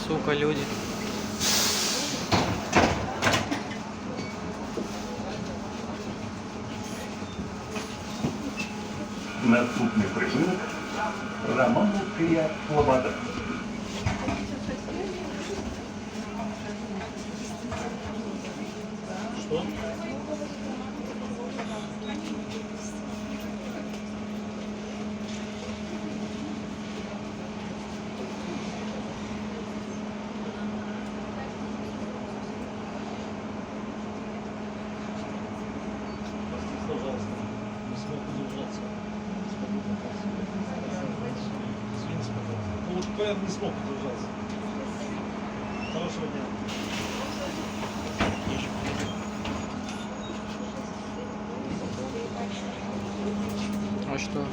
Сука, люди. Наступний припинок Романовська Слобода. Что? Пожалуйста, не смог удержаться. Извините, пожалуйста. Ну вот понятно, не смог удержаться. Хорошего дня. А что?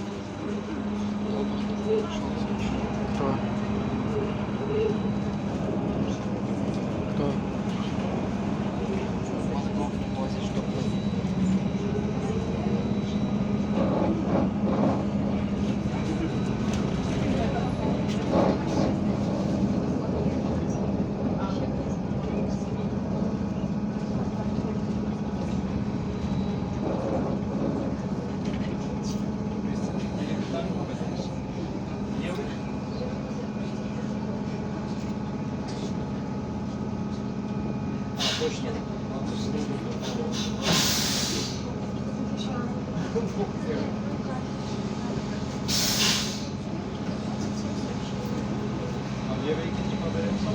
Кто? Кто? Точно. А в Еврике не подается.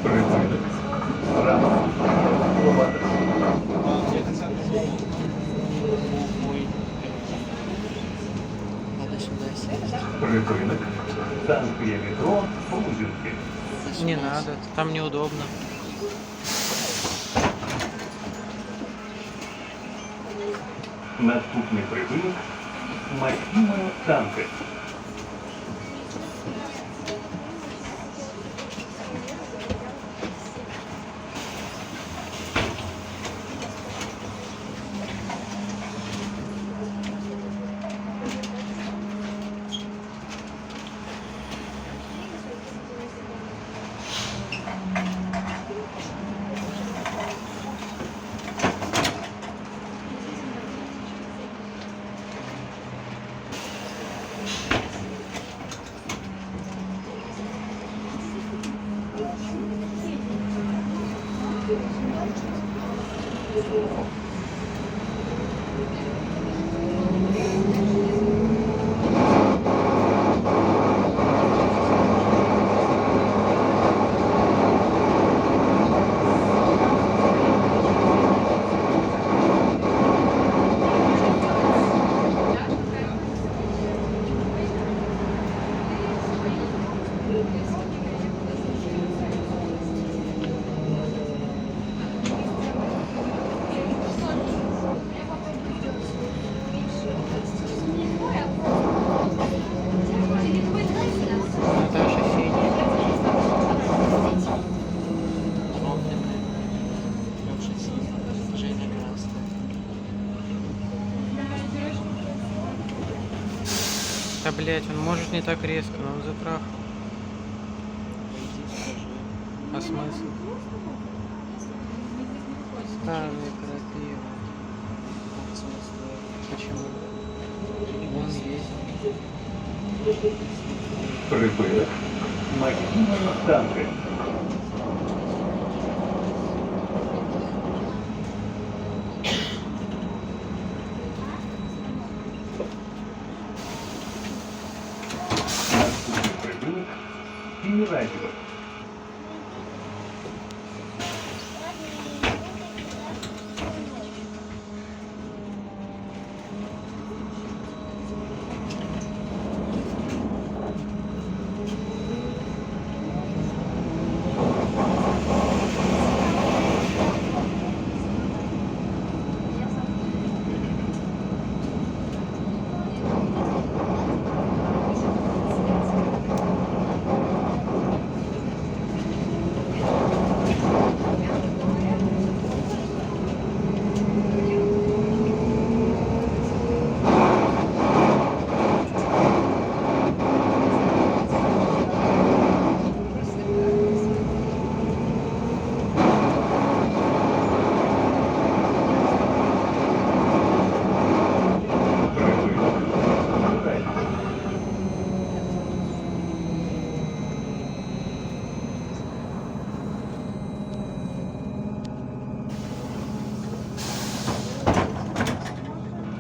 Припинок Романовська Слобода. Надо сюда сесть. Припинок станція метро Лузівки. Не надо, там неудобно. Наступний припинок Максима Танки. Блять, он может не так резко, но он затрах. Пойди скажи. А смысл? Старые крапивы. Акцию стоит. Почему? Он есть. Прибыли. Максима танки. Наступний прибулок Тімірадіо.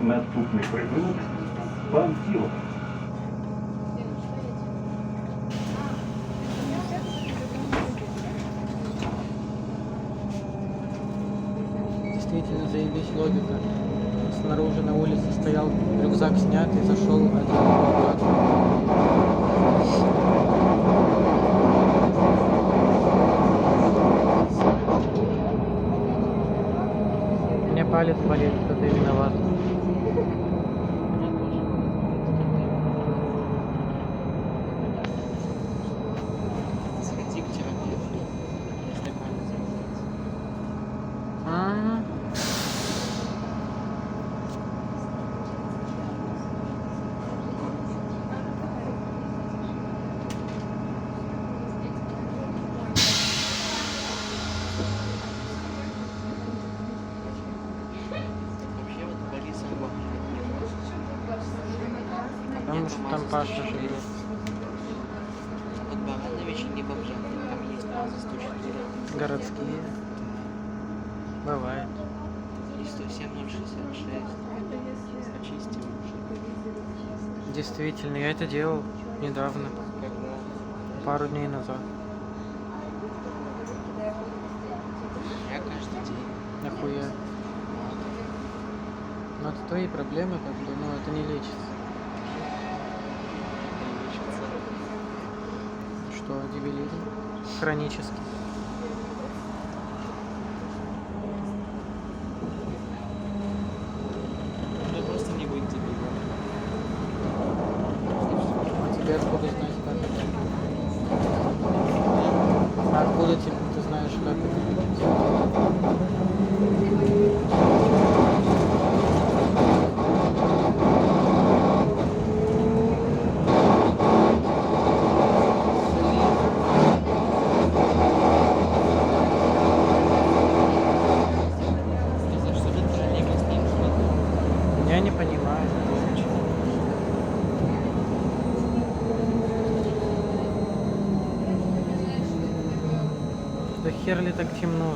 Наступний прибулок Панфілов. Действительно заебись логика. Снаружи на улице стоял, рюкзак снят и зашел один брат. Мне палец болит, что ты виноват. Сходи к терапевту. Если палец болит. А, Вообще вот Борисов потому что там Паша живет. Вот Баранович не бомжат, там есть база 104 Городские. Бывает. и 107-066. Очистил уже. Действительно, я это делал недавно, Когда пару дней назад. я каждый день. Нахуя? Но это твои проблемы, как бы, но это не лечится. Лечится. Что, дебилизм? Хронический. Да просто не быть дебилом. А тебе откуда знать, как это? А откуда тебе ты знаешь, как это? Сказать, что ты даже не объяснишь, что Я не понимаю. Да хер ли так темно?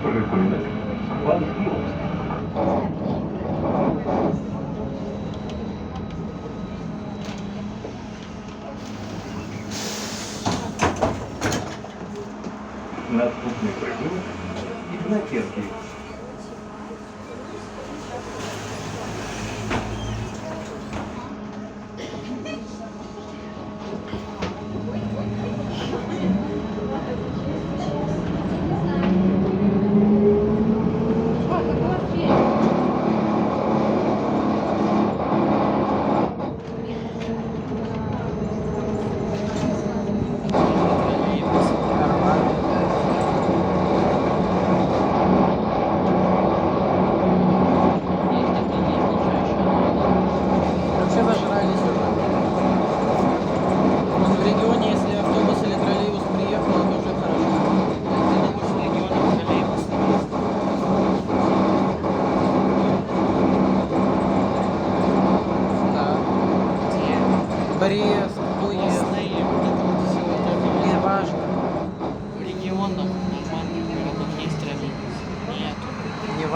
Прибыли. Панфілов. Наступний прибулок Ігнатенків.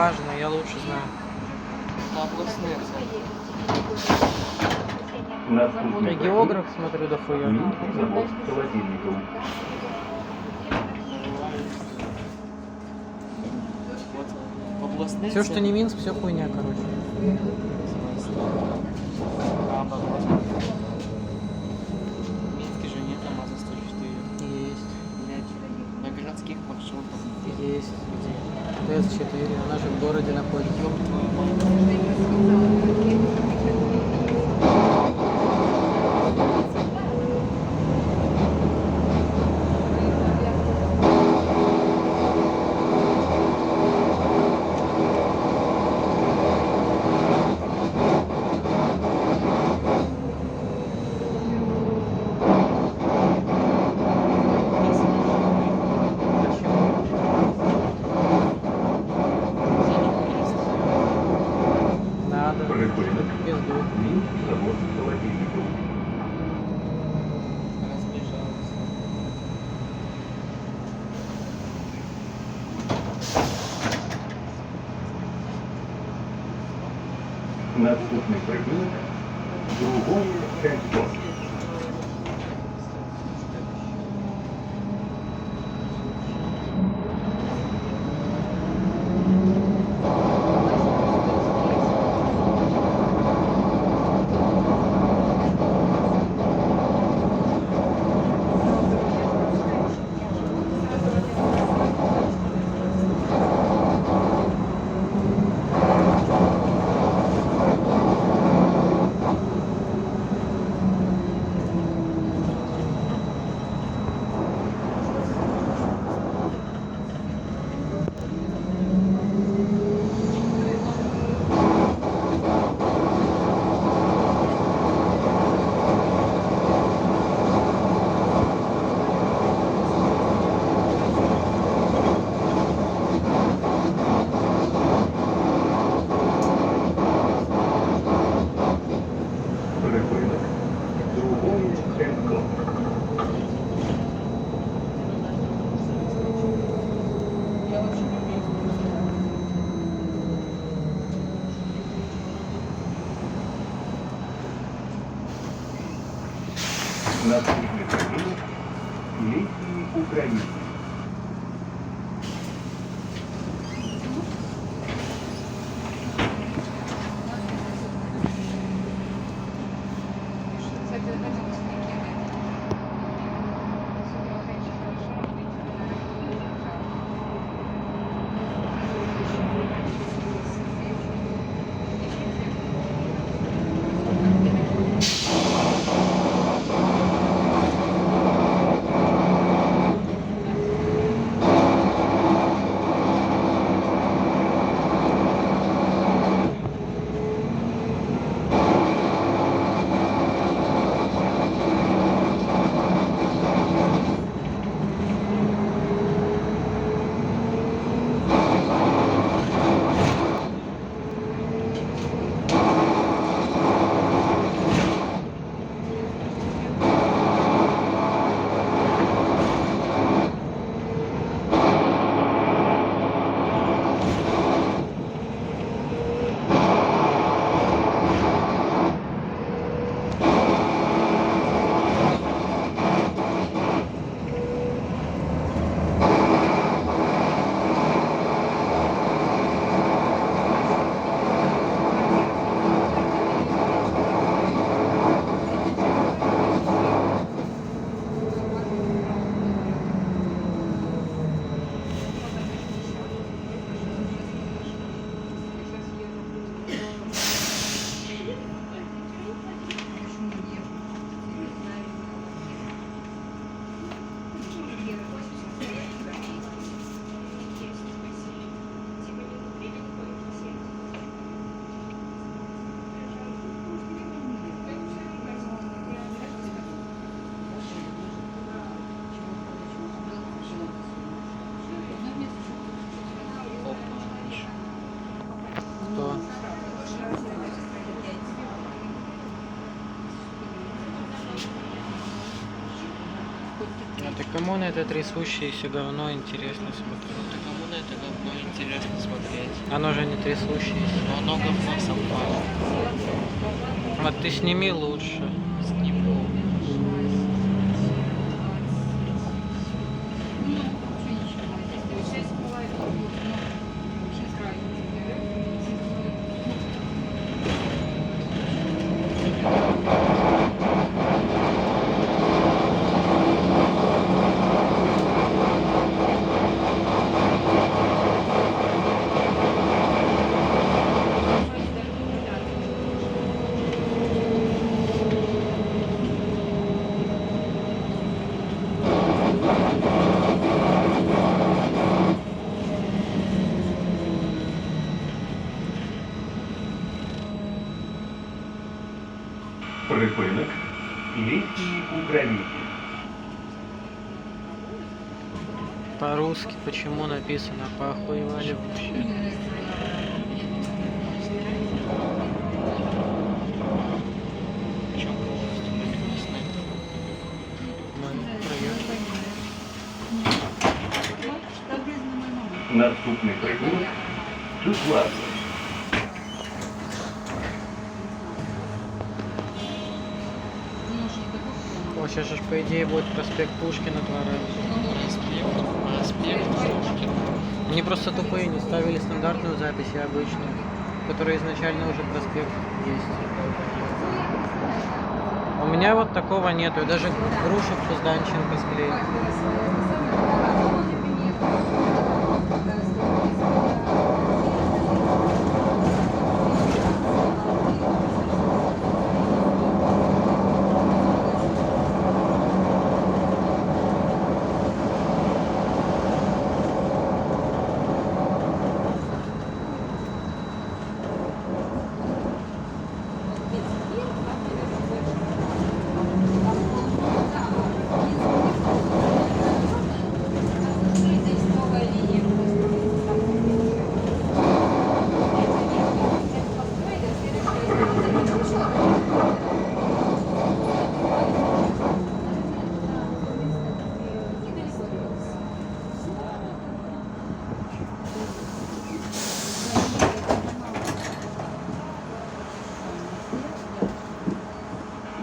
важно, я лучше знаю. Та обласне це. Наступний Я прибыл географ смотрю дохуя. Минский завод холодильников. От обласне Все, це. что не Минск, все хуйня, короче. Минске же нет АМАЗа 104. Есть. Блять, на городских маршрутах. Есть. ТС-4, она же в городе находится. Ёб твою мать. Надо. Прибылок Пизду. Минский завод холодильников. Разбежался. Наступный прибылок другое кольцо. Прибылок другое кольцо. Наступный прибылок летние украинцы. Кто? А ты кому на это трясущееся говно интересно смотреть? на это говно интересно смотреть. Оно же не трясущееся. Но оно говно совпало. Вот ты сними лучше. Сниму. Припинок. Літній Україні. По-русски почему написано? Поохуевали вообще. Причем полностью написано. Мы проехали. Наступний припинок. Чуславськ. О, сейчас же по идее будет проспект Пушкина 2 раза. Проспект Пушкина. Они просто тупые, не ставили стандартную запись и обычную, в которой изначально уже проспект есть. У меня вот такого нету, я даже Грушевку с Данченко склеил.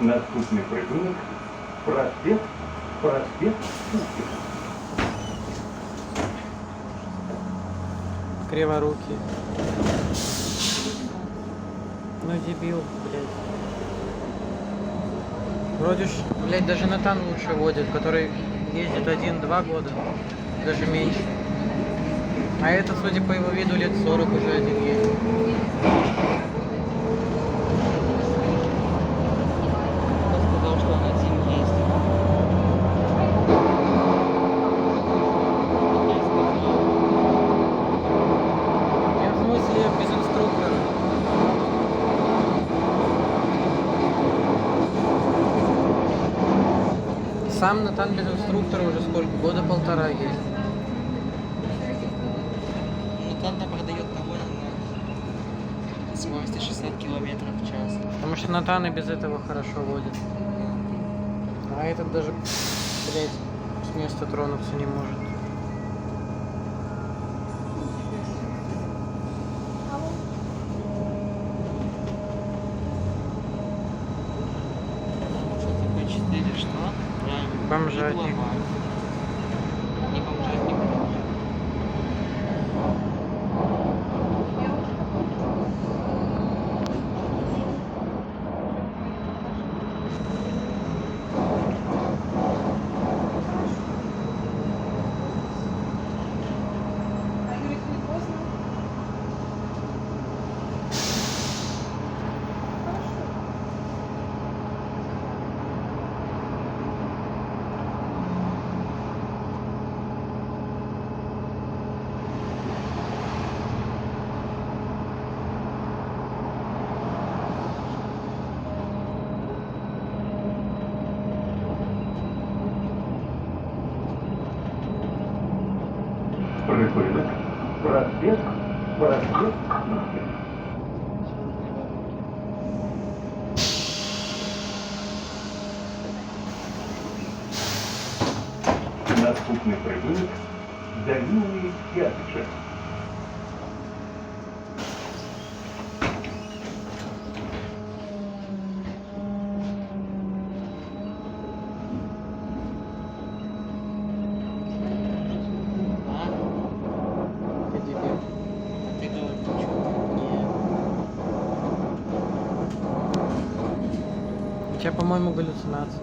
Наступний припинок. Проспект Пушкіна. Криворукий. Ну дебил, блядь. Вроде ж, блядь, даже Натан лучше водит, который ездит 1-2 года, даже меньше. А этот, судя по его виду, лет 40 уже один едет. Он сказал, что он один ездит. Я в смысле без инструктора. Сам Натан без инструктора уже сколько? Года полтора есть. Ну там продает довольно на скорости 60 километров в час. Потому что Натан и без этого хорошо водит. А этот даже, блядь, с места тронуться не может. Что такое 4 что? Правильно. Бомжатник. Дипломат. Не бомжатник. Припинок. Проспект Пушкіна. Наступний припинок. Данилы Ятыча. А? Ты дебил. Ты говоришь, что? Не. У тебя, по-моему, галлюцинации.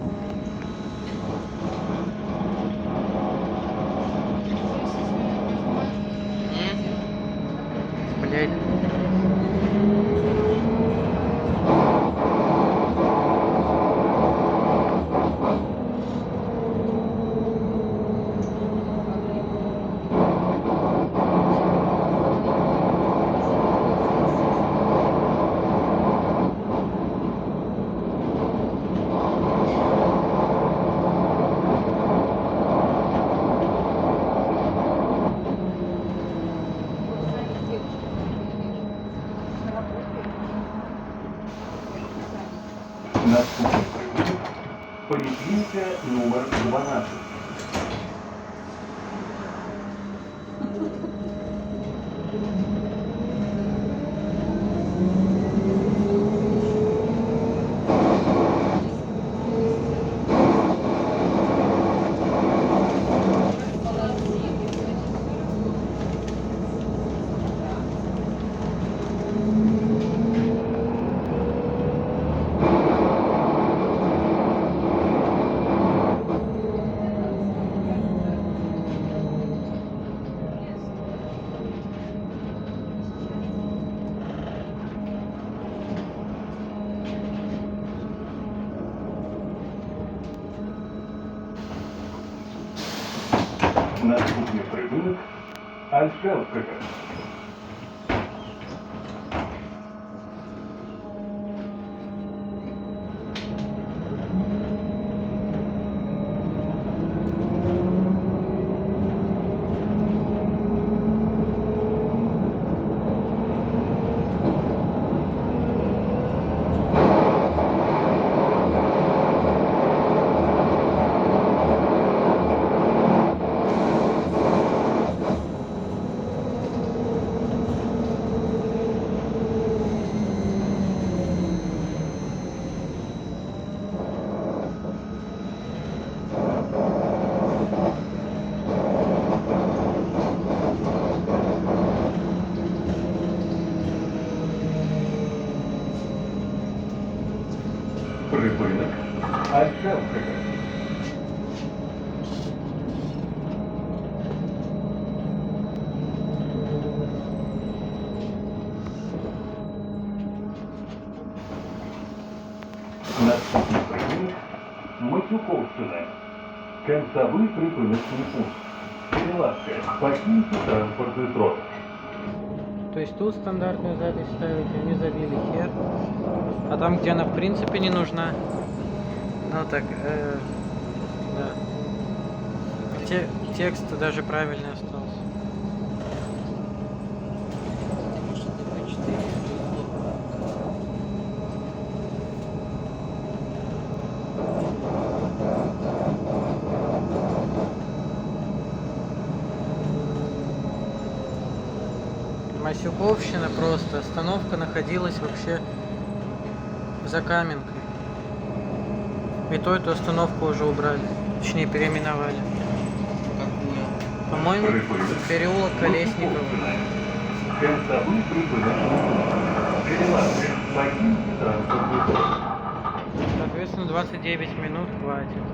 Блять. Наступный прыгун. Поликлиника номер 12. Наступный прыгун. Альшевская. Припинок. Альшевская. Наступний припинок. Матюковщина. Концевий припиночний пункт. Переладка. Покиньте транспортный срок. То есть тут стандартную запись ставить, они забили хер. А там, где она в принципе не нужна. Ну так, да. Текст даже правильный остался. Ты можешь добавить 4 Масюковщина просто. Остановка находилась вообще за Каменкой. И то эту остановку уже убрали. Точнее, переименовали. Какую? По-моему, переулок Колесникова. Концевий припиночний пункт. Переладка. Покиньте транспортный срок. Соответственно, 29 минут хватит.